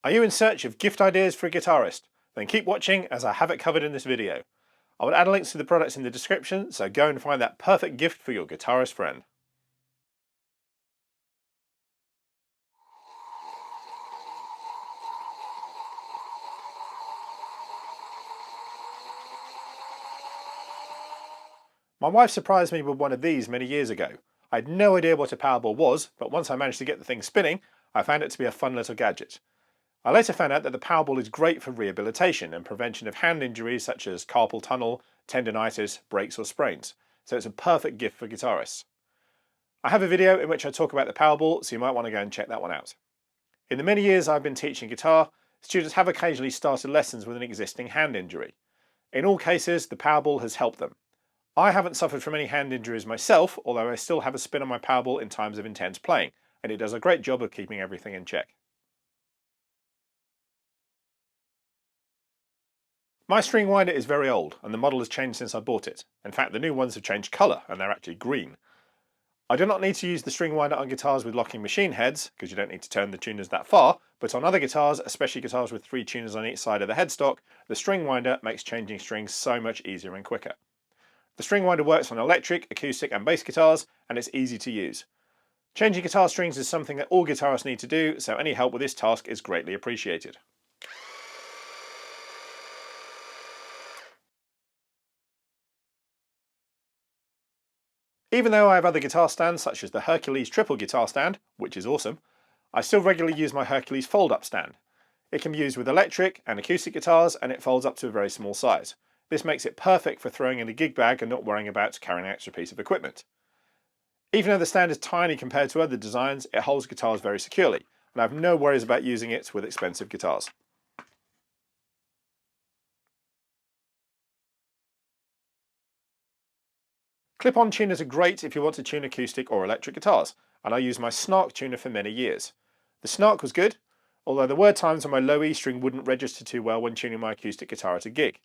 Are you in search of gift ideas for a guitarist? Then keep watching as I have it covered in this video. I will add links to the products in the description, so go and find that perfect gift for your guitarist friend. My wife surprised me with one of these many years ago. I had no idea what a Powerball was, but once I managed to get the thing spinning, I found it to be a fun little gadget. I later found out that the Powerball is great for rehabilitation and prevention of hand injuries such as carpal tunnel, tendonitis, breaks or sprains, so it's a perfect gift for guitarists. I have a video in which I talk about the Powerball, so you might want to go and check that one out. In the many years I've been teaching guitar, students have occasionally started lessons with an existing hand injury. In all cases, the Powerball has helped them. I haven't suffered from any hand injuries myself, although I still have a spin on my Powerball in times of intense playing, and it does a great job of keeping everything in check. My string winder is very old, and the model has changed since I bought it. In fact, the new ones have changed colour, and they're actually green. I do not need to use the string winder on guitars with locking machine heads, because you don't need to turn the tuners that far, but on other guitars, especially guitars with 3 tuners on each side of the headstock, the string winder makes changing strings so much easier and quicker. The string winder works on electric, acoustic and bass guitars, and it's easy to use. Changing guitar strings is something that all guitarists need to do, so any help with this task is greatly appreciated. Even though I have other guitar stands such as the Hercules triple guitar stand, which is awesome, I still regularly use my Hercules fold-up stand. It can be used with electric and acoustic guitars, and it folds up to a very small size. This makes it perfect for throwing in a gig bag and not worrying about carrying an extra piece of equipment. Even though the stand is tiny compared to other designs, it holds guitars very securely, and I have no worries about using it with expensive guitars. Clip-on tuners are great if you want to tune acoustic or electric guitars, and I used my Snark tuner for many years. The Snark was good, although there were times when my low E string wouldn't register too well when tuning my acoustic guitar at a gig.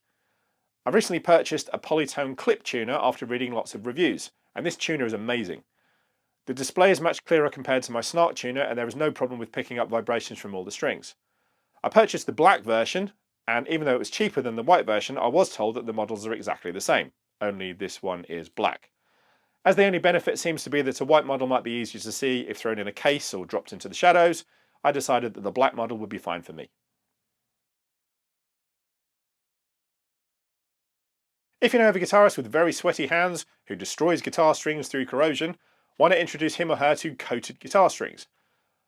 I recently purchased a Polytone clip tuner after reading lots of reviews, and this tuner is amazing. The display is much clearer compared to my Snark tuner, and there is no problem with picking up vibrations from all the strings. I purchased the black version, and even though it was cheaper than the white version, I was told that the models are exactly the same, only this one is black. As the only benefit seems to be that a white model might be easier to see if thrown in a case or dropped into the shadows, I decided that the black model would be fine for me. If you know of a guitarist with very sweaty hands who destroys guitar strings through corrosion, why not introduce him or her to coated guitar strings?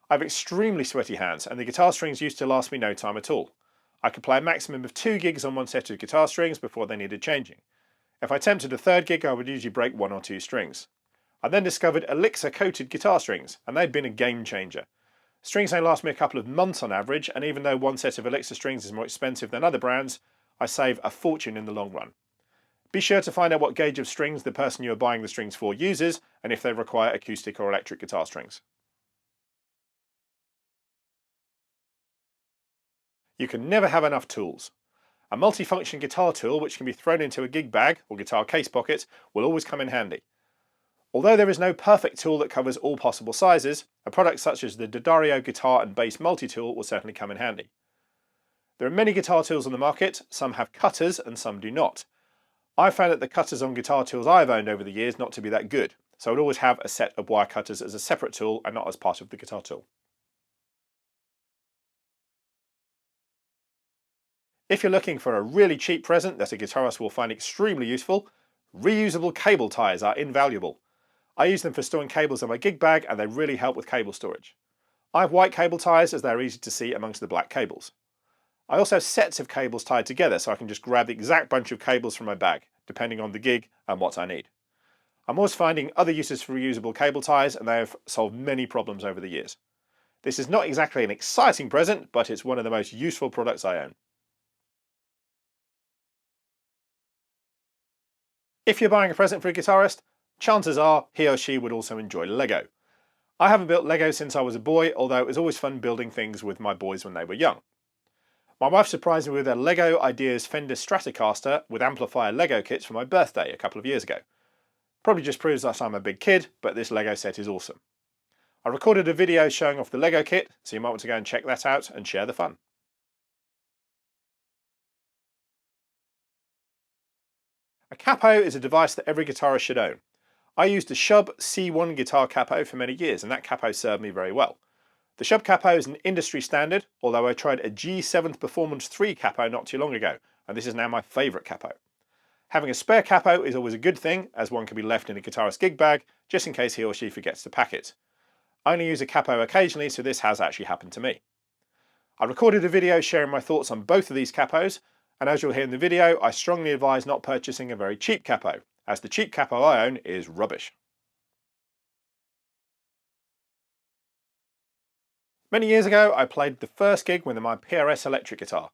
I have extremely sweaty hands, and the guitar strings used to last me no time at all. I could play a maximum of 2 gigs on one set of guitar strings before they needed changing. If I attempted a third gig, I would usually break 1 or 2 strings. I then discovered Elixir coated guitar strings, and they'd been a game changer. Strings only last me a couple of months on average, and even though one set of Elixir strings is more expensive than other brands, I save a fortune in the long run. Be sure to find out what gauge of strings the person you are buying the strings for uses, and if they require acoustic or electric guitar strings. You can never have enough tools. A multifunction guitar tool which can be thrown into a gig bag or guitar case pocket will always come in handy. Although there is no perfect tool that covers all possible sizes, a product such as the D'Addario guitar and bass multi-tool will certainly come in handy. There are many guitar tools on the market, some have cutters and some do not. I found that the cutters on guitar tools I've owned over the years not to be that good, so I would always have a set of wire cutters as a separate tool and not as part of the guitar tool. If you're looking for a really cheap present that a guitarist will find extremely useful, reusable cable ties are invaluable. I use them for storing cables in my gig bag, and they really help with cable storage. I have white cable ties as they're easy to see amongst the black cables. I also have sets of cables tied together so I can just grab the exact bunch of cables from my bag, depending on the gig and what I need. I'm always finding other uses for reusable cable ties, and they have solved many problems over the years. This is not exactly an exciting present, but it's one of the most useful products I own. If you're buying a present for a guitarist, chances are he or she would also enjoy Lego. I haven't built Lego since I was a boy, although it was always fun building things with my boys when they were young. My wife surprised me with a Lego Ideas Fender Stratocaster with amplifier Lego kits for my birthday a couple of years ago. Probably just proves that I'm a big kid, but this Lego set is awesome. I recorded a video showing off the Lego kit, so you might want to go and check that out and share the fun. A capo is a device that every guitarist should own. I used the Shub C1 guitar capo for many years, and that capo served me very well. The Shub capo is an industry standard, although I tried a G7 Performance 3 capo not too long ago, and this is now my favourite capo. Having a spare capo is always a good thing, as one can be left in a guitarist's gig bag, just in case he or she forgets to pack it. I only use a capo occasionally, so this has actually happened to me. I recorded a video sharing my thoughts on both of these capos, and as you'll hear in the video, I strongly advise not purchasing a very cheap capo, as the cheap capo I own is rubbish. Many years ago, I played the first gig with my PRS electric guitar.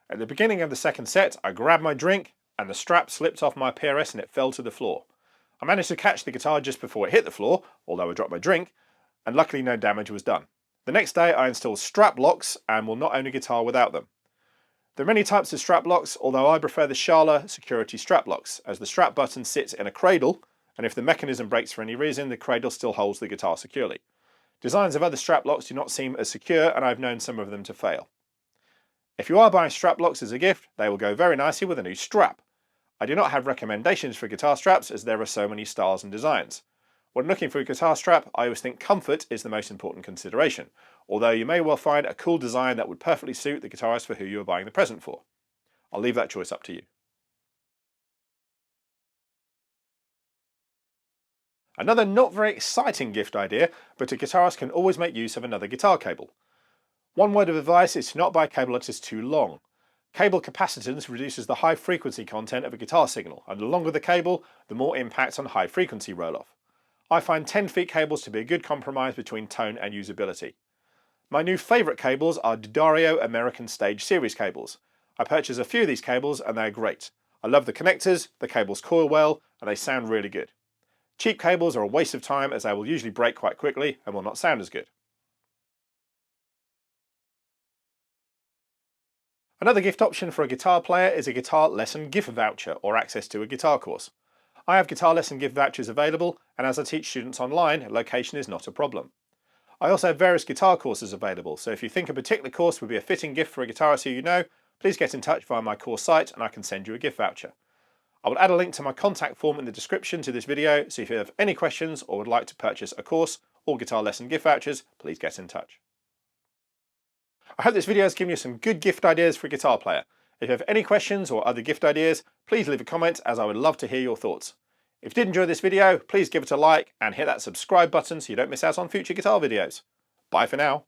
At the beginning of the second set, I grabbed my drink, and the strap slipped off my PRS and it fell to the floor. I managed to catch the guitar just before it hit the floor, although I dropped my drink, and luckily no damage was done. The next day I installed strap locks and will not own a guitar without them. There are many types of strap locks, although I prefer the Schala security strap locks, as the strap button sits in a cradle, and if the mechanism breaks for any reason, the cradle still holds the guitar securely. Designs of other strap locks do not seem as secure, and I've known some of them to fail. If you are buying strap locks as a gift, they will go very nicely with a new strap. I do not have recommendations for guitar straps, as there are so many styles and designs. When looking for a guitar strap, I always think comfort is the most important consideration, although you may well find a cool design that would perfectly suit the guitarist for who you are buying the present for. I'll leave that choice up to you. Another not very exciting gift idea, but a guitarist can always make use of another guitar cable. One word of advice is to not buy cable that is too long. Cable capacitance reduces the high frequency content of a guitar signal, and the longer the cable, the more impact on high frequency roll-off. I find 10 feet cables to be a good compromise between tone and usability. My new favourite cables are D'Addario American Stage Series cables. I purchased a few of these cables and they're great. I love the connectors, the cables coil well, and they sound really good. Cheap cables are a waste of time, as they will usually break quite quickly and will not sound as good. Another gift option for a guitar player is a guitar lesson gift voucher or access to a guitar course. I have guitar lesson gift vouchers available, and as I teach students online, location is not a problem. I also have various guitar courses available, so if you think a particular course would be a fitting gift for a guitarist who you know, please get in touch via my course site and I can send you a gift voucher. I will add a link to my contact form in the description to this video, so if you have any questions or would like to purchase a course or guitar lesson gift vouchers, please get in touch. I hope this video has given you some good gift ideas for a guitar player. If you have any questions or other gift ideas, please leave a comment, as I would love to hear your thoughts. If you did enjoy this video, please give it a like and hit that subscribe button so you don't miss out on future guitar videos. Bye for now.